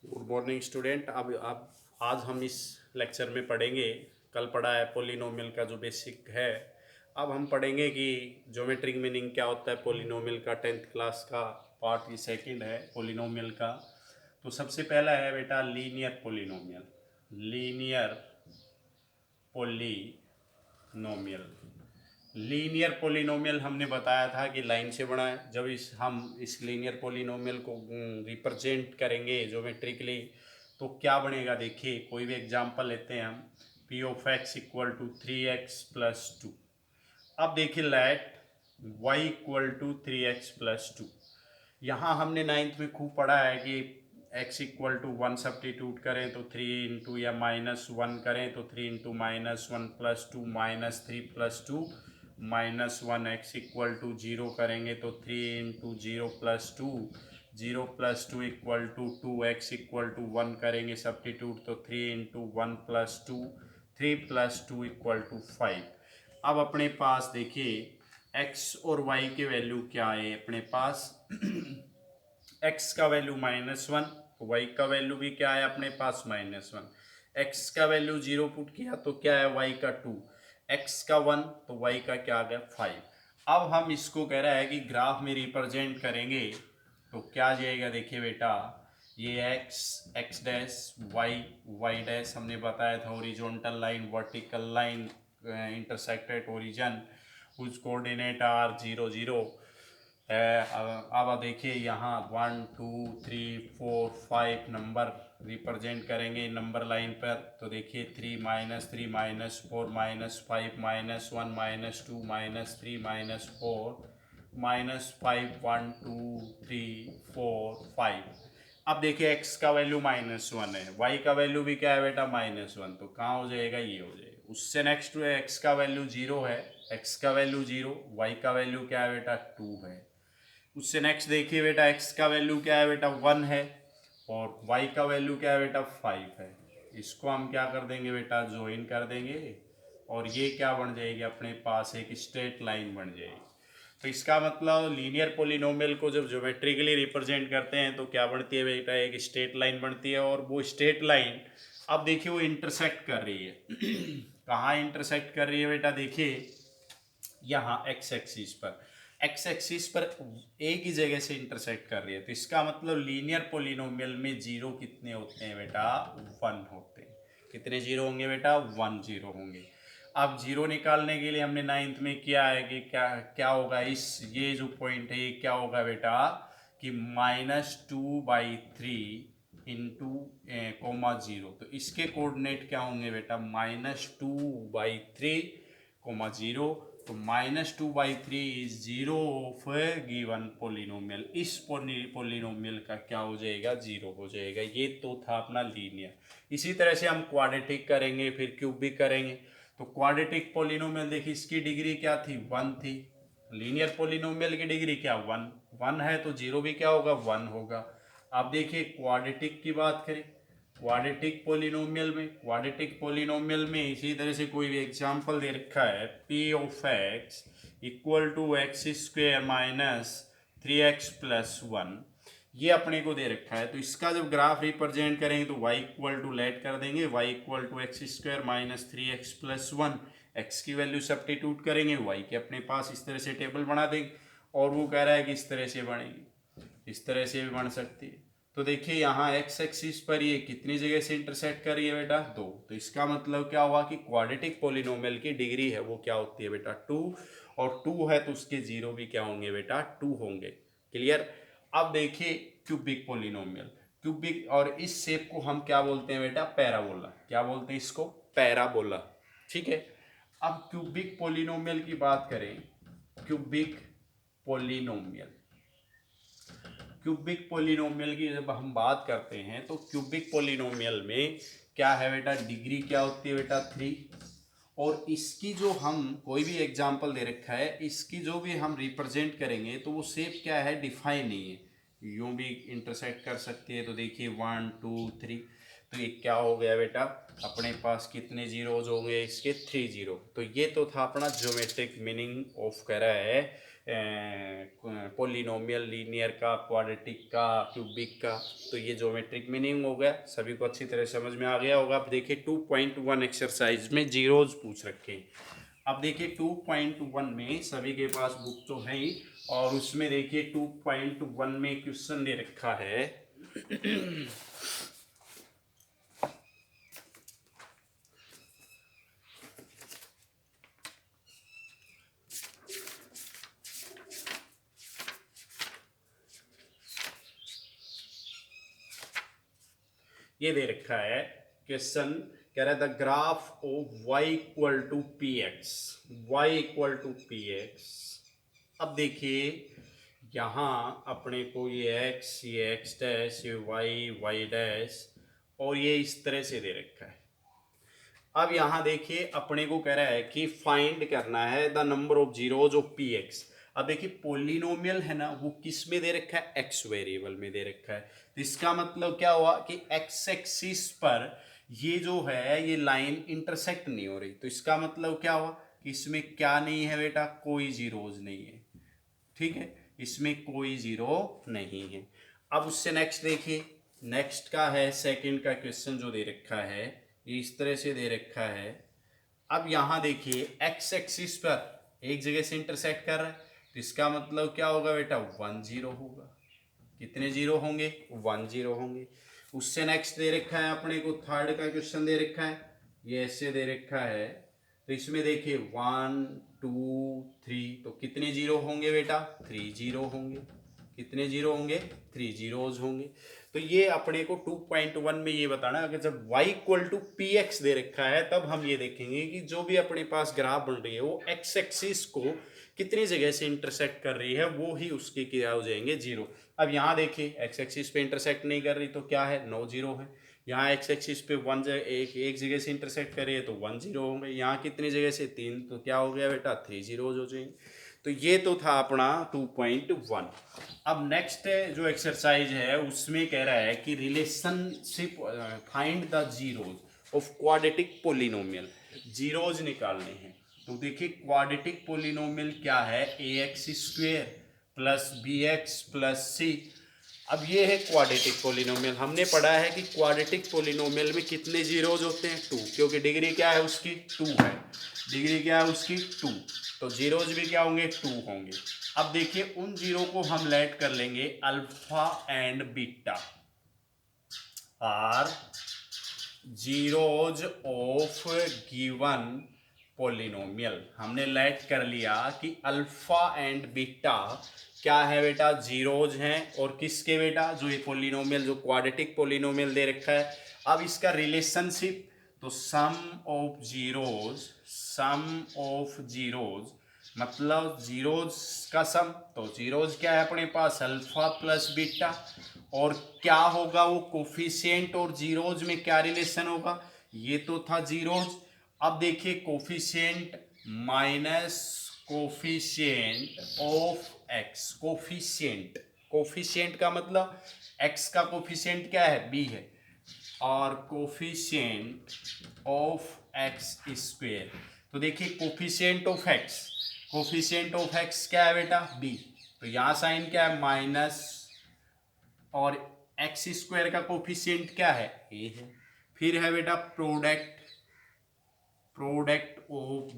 Good morning student. अब आज हम इस लेक्चर में पढ़ेंगे, कल पढ़ा है पोलिनोमियल का जो बेसिक है। अब हम पढ़ेंगे कि ज्योमेट्रिक मीनिंग क्या होता है पोलिनोमियल का। 10th क्लास का पार्ट ये सेकंड है पोलिनोमियल का। तो सबसे पहला है बेटा linear polynomial. Linear polynomial linear polynomial हमने बताया था कि लाइन से बना है। जब हम इस लीनियर पोलिनोमियल को रिप्रेजेंट करेंगे ज्योमेट्रिकली तो क्या बनेगा, देखिए कोई भी एग्जांपल लेते हैं हम। P of X equal to 3x+2। अब देखिए late y equal to 3x+2। यहाँ हमने नाइन्थ में खूब पढ़ा है कि x इक्वल टू 1 सब्स्टिट्यूट करें तो 3 इंटू, या -1 करें तो 3 इंटू -1+2 -3+2 -1। x इक्वल टू 0 करेंगे तो 3 into 0+2 0+2 equal to 2। x equal to 1 करेंगे सब्स्टिट्यूट तो 3 इंटू 1+2 3+2 इक्वल टू 5। अब अपने पास देखिए x और y के वैल्यू क्या है अपने पास। x का वैल्यू -1, y का वैल्यू भी क्या है अपने पास -1। x का वैल्यू 0 पुट किया तो क्या है y का 2, x का 1 तो y का क्या आ गया 5। अब हम इसको कह रहा है कि ग्राफ में रिप्रेजेंट करेंगे तो क्या आ जाएगा, देखिए बेटा ये x डैश y डैश हमने बताया था horizontal line vertical line intersected origin whose coordinate are 0 0 है। अब देखिए यहाँ 1 2 3 4 5 नंबर रिप्रेजेंट करेंगे नंबर लाइन पर। तो देखिए 3 -3 -4 -5 -1 -2 -3 -4 -5 1 2 3 4 5। अब देखिए x का वैल्यू -1 है, y का वैल्यू भी क्या है बेटा -1, तो कहाँ हो जाएगा, ये हो जाएगा। उससे नेक्स्ट है x का वैल्यू 0 है, x का वैल्यू 0, y का वैल्यू क्या है बेटा 2 है। उससे नेक्स्ट देखिए बेटा x का वैल्यू क्या है बेटा 1 है, और y का वैल्यू क्या है बेटा 5 है। इसको हम क्या कर देंगे बेटा, ज्वाइन कर देंगे, और ये क्या बन जाएगी अपने पास एक स्ट्रेट लाइन बन जाएगी। तो इसका मतलब लीनियर पोलिनोमियल को जब ज्योमेट्रिकली रिप्रेजेंट करते हैं तो क्या बनती है बेटा, एक स्ट्रेट लाइन बनती है। और वो स्ट्रेट लाइन अब देखिए वो इंटरसेक्ट कर रही है कहाँ इंटरसेक्ट कर रही है बेटा, देखिए यहाँ एक्स एक्सिस पर एक ही जगह से इंटरसेक्ट कर रही है। तो इसका मतलब लीनियर पोलिनोमियल में जीरो कितने होते हैं बेटा, 1 होते हैं। कितने जीरो होंगे बेटा, 1 जीरो होंगे। अब जीरो निकालने के लिए हमने नाइन्थ में किया है कि क्या क्या होगा, इस ये जो पॉइंट है ये क्या होगा बेटा कि -2/3 इंटू कोमा 0। तो इसके कोऑर्डिनेट क्या होंगे बेटा, -2/3 कोमा 0। तो -2/3 इज 0 ऑफ गिवन पोलिनोमियल। इस पोलिनोमियल का क्या हो जाएगा, 0 हो जाएगा। ये तो था अपना लीनियर। इसी तरह से हम क्वाड्रेटिक करेंगे, फिर क्यूबिक करेंगे। तो क्वाड्रेटिक पोलिनोमियल देखिए इसकी डिग्री क्या थी, 1 थी। लीनियर पोलिनोमियल की डिग्री क्या, 1 1 है, तो 0 भी क्या होगा, 1 होगा। अब देखिए क्वाड्रेटिक की बात करें, क्वाड्रेटिक पोलिनोमियल में इसी तरह से कोई भी एग्जांपल दे रखा है, P of X equal to x² - 3x+1, ये अपने को दे रखा है। तो इसका जब ग्राफ रिप्रेजेंट करेंगे तो y इक्वल टू लेट कर देंगे, y equal to x² - 3x+1। x की वैल्यू सब्स्टिट्यूट करेंगे, y के अपने पास इस तरह से टेबल बना देंगे। और वो कह रहा है कि इस तरह से बनेगी, इस तरह से भी बन सकती है। तो देखिए यहाँ एक्स एक्सिस पर ये कितनी जगह से इंटरसेक्ट कर रही है बेटा, 2। तो इसका मतलब क्या हुआ कि क्वाड्रेटिक पोलिनोमियल की डिग्री है वो क्या होती है बेटा, 2। और 2 है तो उसके जीरो भी क्या होंगे बेटा, 2 होंगे। क्लियर। अब देखिए क्यूबिक पोलिनोमियल, क्यूबिक, और इस शेप को हम क्या बोलते हैं बेटा, पैराबोला। क्या बोलते हैं इसको, पैराबोला। ठीक है। अब क्यूबिक पोलिनोमियल की बात करें, क्यूबिक पोलिनोमियल, क्यूबिक पोलिनोमियल की जब हम बात करते हैं तो क्यूबिक पोलिनोमियल में क्या है बेटा, डिग्री क्या होती है बेटा, 3। और इसकी जो हम कोई भी एग्जांपल दे रखा है, इसकी जो भी हम रिप्रेजेंट करेंगे तो वो शेप क्या है, डिफाइन नहीं है। यूं भी इंटरसेक्ट कर सकती है। तो देखिए 1 2 3, तो ये क्या हो गया बेटा, अपने पास कितने जीरोज हो गए इसके, 3 जीरो। तो ये तो था अपना ज्योमेट्रिक मीनिंग ऑफ कह रहा है पोलिनोमियल, लीनियर का, क्वाड्रेटिक का, क्यूबिक का। तो ये ज्योमेट्रिक मीनिंग हो गया, सभी को अच्छी तरह समझ में आ गया होगा। अब देखिए 2.1 एक्सरसाइज में जीरोज पूछ रखे हैं। अब देखिए 2.1 में सभी के पास बुक तो है ही, और उसमें देखिए 2.1 में क्वेश्चन दे रखा है ये दे रखा है क्वेश्चन, कह रहा है the graph of y equal to P X, Y equal to P X. अब देखिए यहाँ अपने को ये x डैश, ये y डैश, और ये इस तरह से दे रखा है। अब यहाँ देखिए अपने को कह रहा है कि फाइंड करना है the number of zeros of P X. अब देखिए पोलिनोमियल है ना, वो किस में दे रखा है, एक्स वेरिएबल में दे रखा है। तो इसका मतलब क्या हुआ कि एक्स एक्सिस पर ये जो है ये लाइन इंटरसेक्ट नहीं हो रही। तो इसका मतलब क्या हुआ कि इसमें क्या नहीं है बेटा, कोई जीरोज नहीं है। ठीक है, इसमें कोई जीरो नहीं है। अब उससे नेक्स्ट देखिए, नेक्स्ट का है सेकंड का क्वेश्चन जो दे रखा है, ये इस तरह से दे रखा है। अब यहाँ देखिए एक्स एक्सिस पर एक जगह से इंटरसेक्ट कर रहा है, तो इसका मतलब क्या होगा बेटा, 1 0 होगा। कितने जीरो होंगे, 1 0 होंगे। उससे नेक्स्ट दे रखा है अपने को, थर्ड का क्वेश्चन दे रखा है, ये ऐसे दे रखा है। तो इसमें देखिए 1 2 3, तो कितने जीरो होंगे बेटा, 3 जीरो होंगे। कितने जीरो होंगे, 3 जीरोज होंगे। तो ये अपने को 2.1 में ये बताना है कि जब y equal to P X दे रखा है, तब हम ये देखेंगे कि जो भी अपने पास ग्राफ बन रही है वो एक्स एक्सिस को कितनी जगह से इंटरसेक्ट कर रही है, वो ही उसके क्या हो जाएंगे, जीरो। अब यहाँ देखिए एक्स एक्सिस पे इंटरसेक्ट नहीं कर रही तो क्या है, 9 जीरो है। यहाँ एक्स एक्सिस पे एक जगह से इंटरसेक्ट कर रही है तो 1 जीरो होंगे। यहाँ कितनी जगह से, 3, तो क्या हो गया बेटा, 3 जीरोज हो जाएंगे। तो ये तो था अपना 2.1। अब नेक्स्ट जो एक्सरसाइज है उसमें कह रहा है कि relationship find the zeros of quadratic polynomial, zeros निकालने हैं। तो देखिए क्वाड्रेटिक पोलिनोमियल क्या है, A X square plus B X plus C. अब ये है क्वाड्रेटिक पोलिनोमियल। हमने पढ़ा है कि क्वाड्रेटिक पोलिनोमियल में कितने जीरोज होते हैं, 2, क्योंकि डिग्री क्या है उसकी, 2 है। डिग्री क्या है उसकी, 2, तो जीरोज भी क्या होंगे, 2 होंगे। अब देखिए उन जीरो को हम लेट कर लेंगे alpha and beta are zeros of given polynomial. हमने लेट कर लिया कि अल्फा एंड बीटा क्या है बेटा, जीरोज हैं। और किसके बेटा, जो ये पोलिनोमियल, जो क्वाड्रेटिक पोलिनोमियल दे रखा है। अब इसका रिलेशनशिप, तो सम ऑफ जीरोज मतलब जीरोज का सम। तो जीरोज क्या है अपने पास, अल्फा प्लस बीटा। और क्या होगा वो कोफिशिएंट और जीरोज में क्या रिलेशन होगा, ये तो था जीरोज। अब देखिए coefficient minus coefficient of x. Coefficient का मतलब एक्स का कोफिशिएंट क्या है, बी है, और कोफिशिएंट ऑफ एक्स स्क्वेयर। तो देखिए कोफिशिएंट ऑफ एक्स क्या है बेटा, बी। तो यहाँ साइन क्या है, माइनस, और एक्स स्क्वायर का कोफिशिएंट क्या है, ए है। फिर है बेटा प्रोडक्ट ऑफ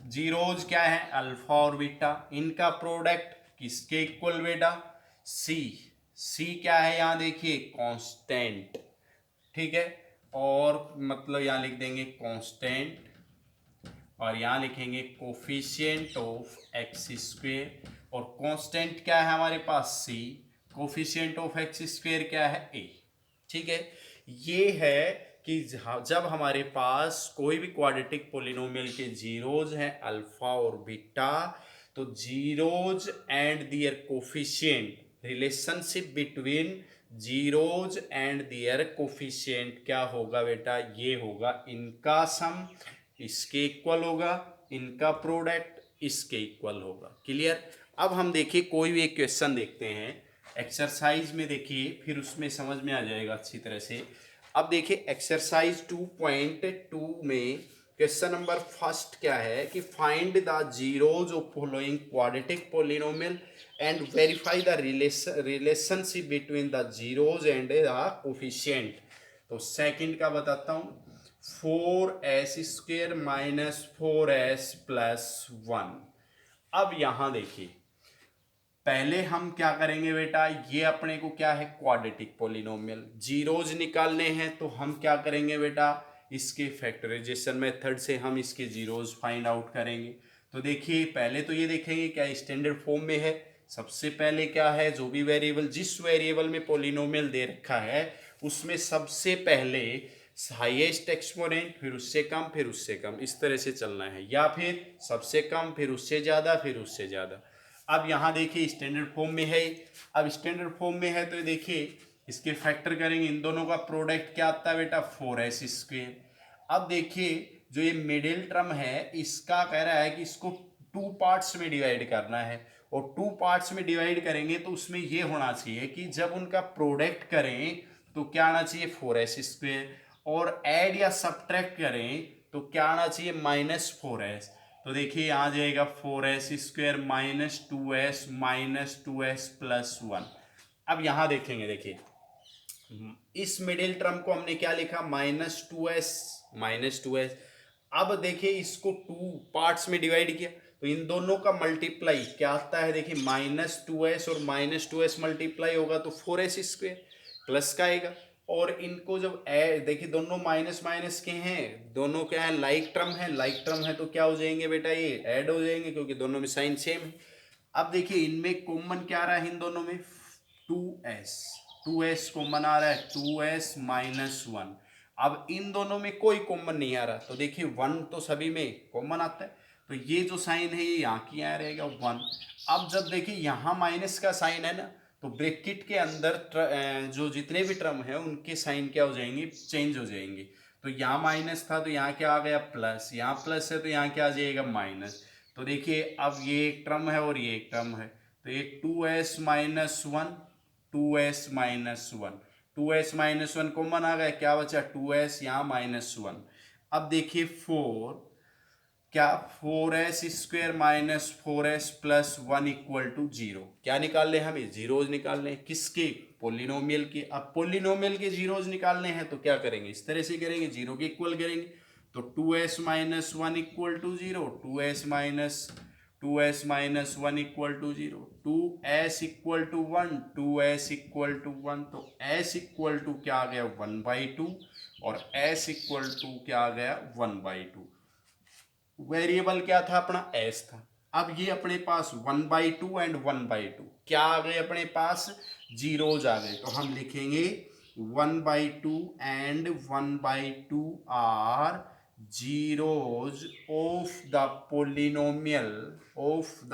जीरोज क्या है, अल्फा और बीटा, इनका प्रोडक्ट किसके इक्वल बेटा, सी क्या है, यहाँ देखिए कांस्टेंट। ठीक है, और मतलब यहाँ लिख देंगे कांस्टेंट, और यहाँ लिखेंगे कोफिशिएंट ऑफ एक्स स्क्वेयर। और कांस्टेंट क्या है हमारे पास, सी। कोफिशिएंट ऑफ एक्स स्क्वेयर क्या है, ए। ठीक है, ये है कि जब हमारे पास कोई भी क्वाड्रेटिक पोलिनोमियल के जीरोज हैं अल्फा और बीटा, तो zeros and their coefficient, relationship between zeros and their coefficient क्या होगा बेटा, ये होगा इनका सम इसके इक्वल होगा, इनका प्रोडक्ट इसके इक्वल होगा। क्लियर। अब हम देखिए कोई भी एक क्वेश्चन देखते हैं एक्सरसाइज में, देखिए फिर उसमें समझ में आ जाएगा अच्छी तरह से। अब देखिए एक्सरसाइज 2.2 में क्वेश्चन नंबर फर्स्ट क्या है कि find the zeros of following quadratic polynomial and verify the relationship between the zeros and the coefficient. तो सेकंड का बताता हूँ, 4s² माइनस 4s प्लस 1। अब यहां देखिए, पहले हम क्या करेंगे बेटा, ये अपने को क्या है क्वाड्रेटिक पोलिनोमियल, जीरोज निकालने हैं तो हम क्या करेंगे बेटा, इसके फैक्टराइजेशन मेथड से हम इसके जीरोज फाइंड आउट करेंगे। तो देखिए पहले तो ये देखेंगे क्या स्टैंडर्ड फॉर्म में है। सबसे पहले क्या है, जो भी वेरिएबल, जिस वेरिएबल में पोलिनोमियल दे रखा है उसमें सबसे पहले हाईएस्ट एक्सपोनेंट, फिर उससे कम, फिर उससे कम, इस तरह से चलना है, या फिर सबसे कम फिर उससे ज़्यादा फिर उससे ज़्यादा। अब यहाँ देखिए स्टैंडर्ड फॉर्म में है। अब स्टैंडर्ड फॉर्म में है तो देखिए इसके फैक्टर करेंगे, इन दोनों का प्रोडक्ट क्या आता है बेटा, 4s²। अब देखिए जो ये मिडिल टर्म है इसका कह रहा है कि इसको 2 पार्ट्स में डिवाइड करना है, और 2 पार्ट्स में डिवाइड करेंगे तो उसमें ये होना चाहिए कि जब उनका प्रोडक्ट करें तो क्या आना चाहिए, 4s², और ऐड या सब्ट्रैक्ट करें तो क्या आना चाहिए, -4s। तो देखिए आ जाएगा 4s² -2s प्लस 1। अब यहां देखेंगे, देखिए इस मिडिल टर्म को हमने क्या लिखा, -2s। अब देखिए इसको 2 पार्ट्स में डिवाइड किया तो इन दोनों का मल्टीप्लाई क्या आता है, देखिए -2s और -2s मल्टीप्लाई होगा तो 4s² प्लस का आएगा। और इनको जब ऐड, देखिए दोनों माइनस माइनस के हैं, दोनों क्या है, लाइक टर्म है, लाइक टर्म है तो क्या हो जाएंगे बेटा, ये ऐड हो जाएंगे क्योंकि दोनों में साइन सेम है। अब देखिए इनमें कॉमन क्या आ रहा है, इन दोनों में 2s, 2s कॉमन आ रहा है, 2s -1। अब इन दोनों में कोई कॉमन नहीं आ रहा तो देखिए 1 तो सभी में कॉमन आता है, तो ये जो साइन है ये यहाँ की यहाँ रहेगा 1। अब जब देखिए यहाँ माइनस का साइन है ना, तो ब्रैकेट के अंदर जो जितने भी टर्म है उनके साइन क्या हो जाएंगे, चेंज हो जाएंगे। तो यहाँ माइनस था तो यहाँ क्या आ गया प्लस, यहाँ प्लस है तो यहाँ क्या आ जाएगा माइनस। तो देखिए अब ये एक टर्म है और ये एक टर्म है, तो ये 2s -1, 2s -1, 2s -1 कॉमन आ गया, क्या बचा 2s, यहाँ -1। अब देखिए 4 क्या, 4s² -4s plus 1 equal to 0। क्या निकालने हैं हमें, जीरोज निकालने हैं, किसके, पोलिनोमियल के। अब पोलिनोमियल के जीरोज निकालने हैं तो क्या करेंगे, इस तरह से करेंगे, जीरो के इक्वल करेंगे। तो 2s -1 equal to 0, 2s -1 equal to 0, 2s equal to 1, 2s equal to 1। तो s इक्वल टू क्या आ गया 1/2, और s इक्वल टू क्या आ गया 1/2। वेरिएबल क्या था अपना, s था। अब ये अपने पास 1/2 एंड 1/2 क्या आ गए अपने पास, जीरोज आ गए। तो हम लिखेंगे 1/2 and 1/2 are zeros of the polynomial, of the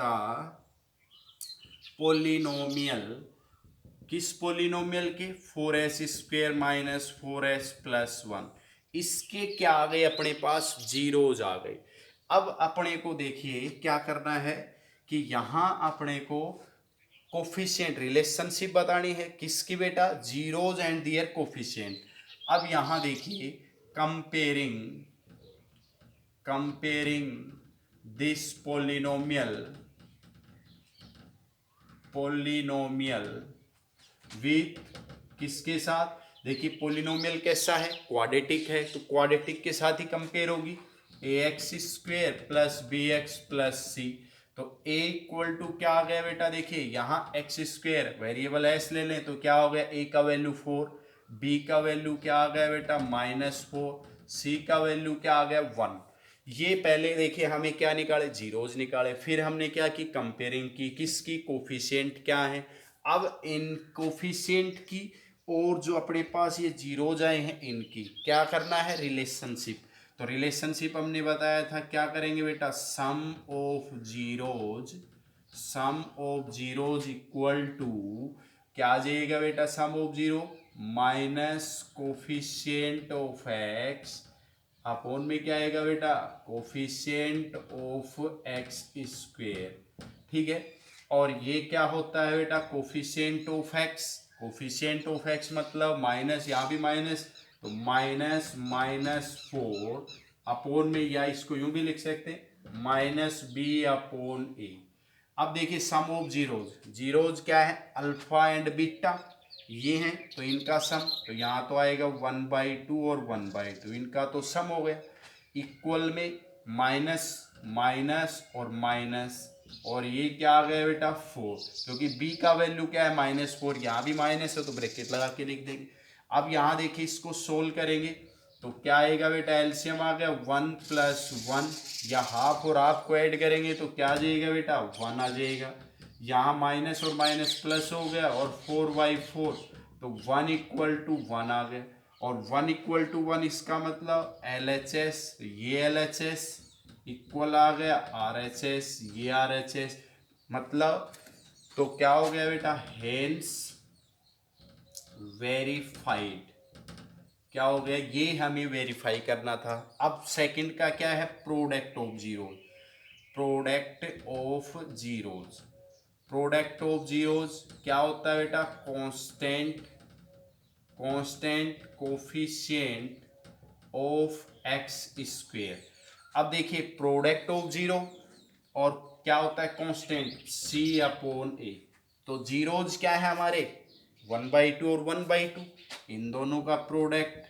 polynomial, किस पोलिनोमियल के, 4s² -4s प्लस 1। इसके क्या आ गए अपने पास, जीरोज आ गए। अब अपने को देखिए क्या करना है कि यहां अपने को कोफिशिएंट रिलेशनशिप बतानी है, किसकी बेटा, जीरोज एंड दियर कोफिशिएंट। अब यहां देखिए comparing, comparing this polynomial, polynomial with किसके साथ, देखिए पोलिनोमियल कैसा है, क्वाड्रेटिक है, तो क्वाड्रेटिक के साथ ही कंपेयर होगी, ax² plus bx plus c। तो a इक्वल टू क्या आ गया बेटा, देखिए यहाँ x² वेरिएबल s ले लें तो क्या हो गया, a का वैल्यू 4, b का वैल्यू क्या आ गया बेटा -4, c का वैल्यू क्या आ गया 1। ये पहले देखिए हमें क्या निकाले, जीरोज निकाले, फिर हमने क्या की, कंपेयरिंग की, किसकी, कोफिशिएंट क्या है। अब इन कोफिशिएंट की और जो अपने पास ये जीरोज आए हैं इनकी क्या करना है, रिलेशनशिप। तो रिलेशनशिप हमने बताया था, क्या करेंगे बेटा, sum of zeros, sum of zeros equal to क्या आ जाएगा बेटा, sum of zero minus coefficient of X upon में क्या आएगा बेटा, कोफिशिएंट ऑफ x²। ठीक है, और ये क्या होता है बेटा, coefficient of x, coefficient of x मतलब माइनस, यहाँ भी माइनस, तो -4 अपॉन में, या इसको यूं भी लिख सकते हैं माइनस बी अपॉन ए। अब देखिए सम ऑफ जीरोज, जीरोज क्या है, अल्फा एंड बीटा ये हैं, तो इनका सम, तो यहाँ तो आएगा 1/2 और 1/2, इनका तो सम हो गया। इक्वल में माइनस माइनस और माइनस, और ये क्या आ गया बेटा 4, क्योंकि b का वैल्यू क्या है -4, यहाँ भी माइनस है तो ब्रैकेट लगा के लिख देंगे। अब यहाँ देखिए इसको सोल्व करेंगे तो क्या आएगा बेटा, एलसीएम आ गया 1 + 1, या हाफ और हाफ को ऐड करेंगे तो क्या आ जाएगा बेटा 1 आ जाएगा। यहाँ माइनस और माइनस प्लस हो गया, और 4/4 तो 1 = 1 आ गया, और 1 = 1 इसका मतलब LHS, ये LHS इक्वल आ गया RHS, ये RHS, मतलब तो क्या हो गया बेटा, हेंस वेरीफाइड। क्या हो गया, ये हमें वेरीफाई करना था। अब सेकंड का क्या है, product of zeros, product of zeros, product of zeros क्या होता है बेटा, constant coefficient of x square. अब देखिए प्रोडक्ट ऑफ जीरो और क्या होता है कांस्टेंट, C/A। तो जीरोज क्या है हमारे 1/2 और 1/2, इन दोनों का प्रोडक्ट,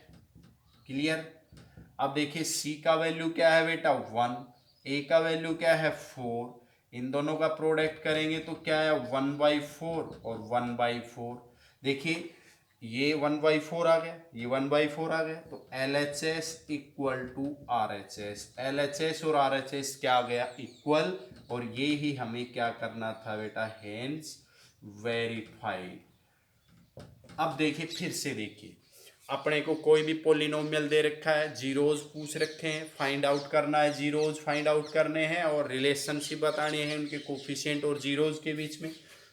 क्लियर। अब देखिए C का वैल्यू क्या है बेटा 1, A का वैल्यू क्या है 4, इन दोनों का प्रोडक्ट करेंगे तो क्या है 1/4 और 1/4। देखिए ये 1/4 आ गया, ये 1/4 आ गया, तो LHS = RHS, LHS और RHS क्या आ गया इक्वल, और ये ही हमें क्या करना था बेटा, हेंस वेरीफाइड। अब देखिए फिर से देखिए, अपने को कोई भी पोलिनोमियल दे रखा है, जीरोज पूछ रखे हैं, फाइंड आउट करना है, जीरोज फाइंड आउट करने हैं और रिलेशनशिप बताने हैं उनके कोफिशिएंट और जीरोज के बीच में।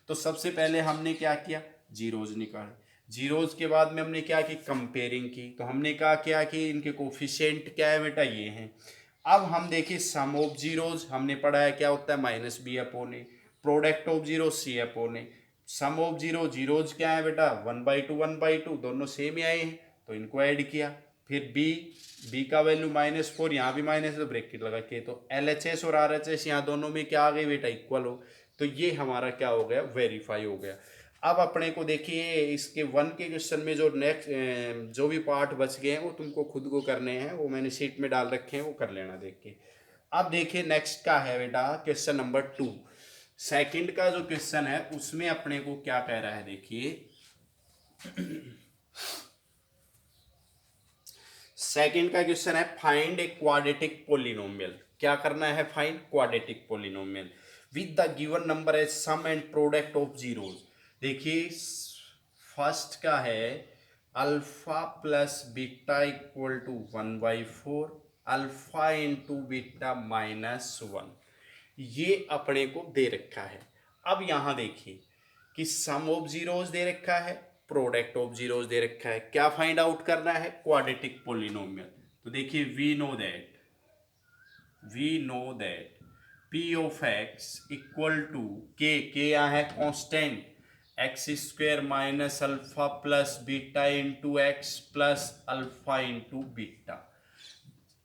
तो सबसे पहले हमने क्या किया, जीरोज निकाले, जीरोज के बाद में हमने क्या की, कंपेयरिंग की, तो हमने कहा क्या कि इनके कोफिशिएंट क्या है बेटा, ये हैं। अब हम देखिए सम ऑफ जीरोज हमने पढ़ा है क्या होता है -B/A, product of zero C/A, sum of zero, zeros क्या है बेटा 1/2 1/2 दोनों सेम ही आए हैं, तो इनको ऐड किया। फिर बी का वैल्यू -4, यहाँ भी माइनस तो ब्रैकेट लगा के, तो LHS और RHS यहाँ दोनों में क्या आ गई बेटा, इक्वल हो, तो ये हमारा क्या हो गया, वेरीफाई हो गया। अब अपने को देखिए इसके 1 के क्वेश्चन में जो नेक्स्ट जो भी पार्ट बच गए हैं वो तुमको खुद को करने हैं, वो मैंने शीट में डाल रखे हैं, वो कर लेना देख के। अब देखिए नेक्स्ट का है बेटा क्वेश्चन नंबर 2। सेकंड का जो क्वेश्चन है उसमें अपने को क्या कह रहा है, देखिए सेकंड का क्वेश्चन है फाइंड ए क्वाड्रेटिक पोलिनोमियल। क्या करना है, find quadratic polynomial with the given number as sum and product of zeros. देखिए फर्स्ट का है alpha plus beta equal to 1/4, alpha into beta -1, ये अपने को दे रखा है। अब यहां देखिए कि सम ऑफ जीरोज दे रखा है, प्रोडक्ट ऑफ जीरोज दे रखा है, क्या फाइंड आउट करना है, क्वाड्रेटिक पोलिनोमियल। तो देखिए we know that P of x equal to k यहाँ है constant, x² minus alpha plus beta into X plus alpha into beta.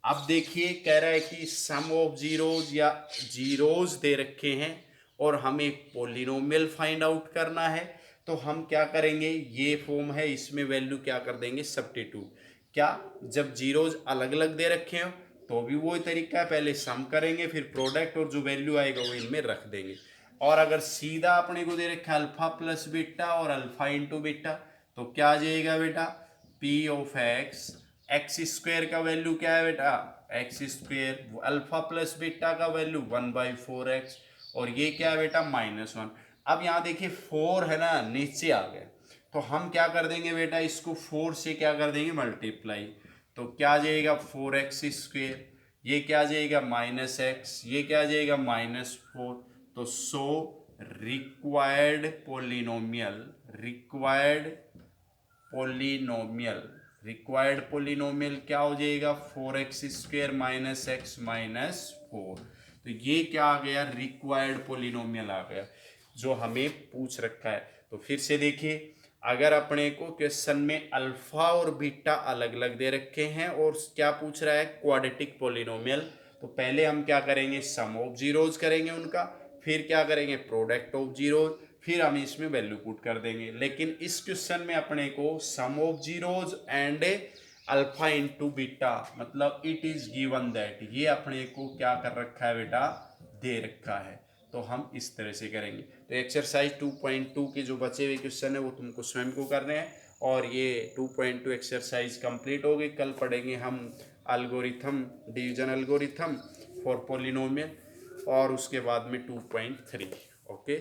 अब देखिए कह रहा है कि सम ऑफ जीरोज या जीरोज दे रखे हैं और हमें पोलिनोमियल फाइंड आउट करना है, तो हम क्या करेंगे, ये फॉर्म है इसमें वैल्यू क्या कर देंगे, सब्स्टिट्यूट। क्या, जब जीरोज अलग अलग दे रखे हो तो भी वही तरीका है, पहले सम करेंगे फिर प्रोडक्ट और जो वैल्यू आएगा वो इनमें रख देंगे। और अगर सीधा अपने को दे रखा है अल्फा प्लस बीटा और अल्फा इंटू बीटा, तो क्या आ जाएगा बेटा, P of x² का वैल्यू क्या है बेटा x², अल्फा प्लस बीटा का वैल्यू 1/4x, और ये क्या है बेटा -1। अब यहाँ देखिए 4 है ना, नीचे आ गया, तो हम क्या कर देंगे बेटा, इसको 4 से क्या कर देंगे, मल्टीप्लाई, तो क्या आ जाएगा 4x², ये क्या आ जाएगा -x, ये क्या आ जाएगा -4। तो सो रिक्वायर्ड पोलिनोमियल क्या हो जाएगा, 4x² - x - 4। तो ये क्या आ गया, रिक्वायर्ड पोलिनोमियल आ गया जो हमें पूछ रखा है। तो फिर से देखिए अगर अपने को क्वेश्चन में अल्फा और बीटा अलग अलग दे रखे हैं और क्या पूछ रहा है क्वाड्रेटिक पोलिनोमियल, तो पहले हम क्या करेंगे सम ऑफ जीरोज करेंगे उनका, फिर क्या करेंगे प्रोडक्ट ऑफ जीरोज, फिर हम इसमें वैल्यू पुट कर देंगे। लेकिन इस क्वेश्चन में अपने को sum of zeros and alpha into beta मतलब इट इज गिवन दैट, ये अपने को क्या कर रखा है बेटा दे रखा है, तो हम इस तरह से करेंगे। तो एक्सरसाइज 2.2 के जो बचे हुए क्वेश्चन है वो तुमको स्वयं को करने हैं, और ये 2.2 एक्सरसाइज कंप्लीट हो गई। कल पढ़ेंगे हम algorithm, division algorithm for polynomial, और उसके बाद में 2.3। ओके।